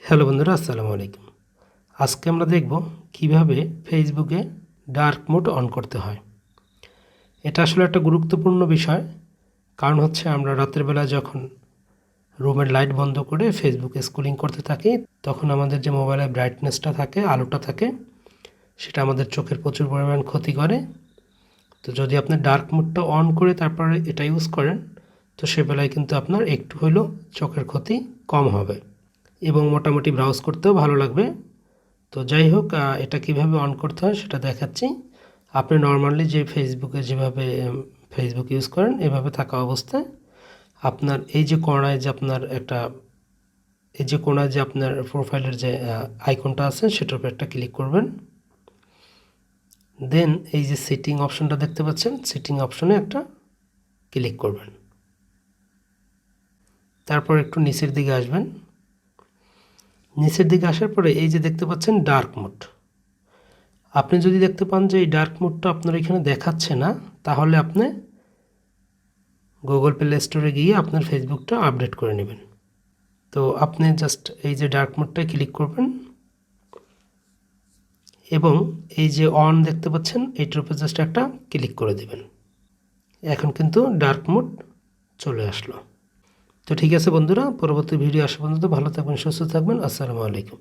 Hello বন্ধুরা, আসসালামু আলাইকুম। আজকে আমরা দেখব কিভাবে ফেসবুকে ডার্ক মোড অন করতে হয়। এটা আসলে একটা গুরুত্বপূর্ণ বিষয়, কারণ হচ্ছে আমরা রাতের বেলা যখন রুমের লাইট বন্ধ করে ফেসবুকে স্ক্রলিং করতে থাকি, তখন আমাদের যে মোবাইলের ব্রাইটনেসটা থাকে, আলোটা থাকে, সেটা আমাদের চোখের প্রচুর পরিমাণ ক্ষতি করে। তো যদি আপনি ডার্ক মোডটা অন করে তারপরে এটা ইউজ করেন, তো সে বেলায় কিন্তু আপনার একটু হলেও চোখের ক্ষতি কম হবে এবং মোটামুটি ব্রাউজ করতেও ভালো লাগবে। তো যাই হোক, এটা কিভাবে অন করতে হয় সেটা দেখাচ্ছি। আপনি নর্মালি যে ফেসবুকে যেভাবে ফেসবুক ইউজ করেন, এভাবে থাকা অবস্থায় আপনার এই যে কোণায় যে আপনার একটা এই যে কোণায় যে আপনার প্রোফাইলের যে আইকনটা আছে, সেটার উপর একটা ক্লিক করবেন। দেন এই যে সেটিং অপশনটা দেখতে পাচ্ছেন, সেটিং অপশনে একটা ক্লিক করবেন। তারপর একটু নিচের দিকে আসবেন। নিচের দিকে আসার পরে এই যে দেখতে পাচ্ছেন ডার্ক মোড। আপনি যদি দেখতে পান যে এই ডার্ক মোডটা আপনার এখানে দেখাচ্ছে না, তাহলে আপনি গুগল প্লে স্টোরে গিয়ে আপনার ফেসবুকটা আপডেট করে নেবেন। তো আপনি জাস্ট এই যে ডার্ক মোডটায় ক্লিক করবেন এবং এই যে অন দেখতে পাচ্ছেন, এইটার উপর জাস্ট একটা ক্লিক করে দেবেন। এখন কিন্তু ডার্ক মোড চলে আসলো। তো ঠিক আছে বন্ধুরা, পরবর্তী ভিডিও আসা পর্যন্ত ভালো থাকবেন, সুস্থ থাকবেন। আসসালামু আলাইকুম।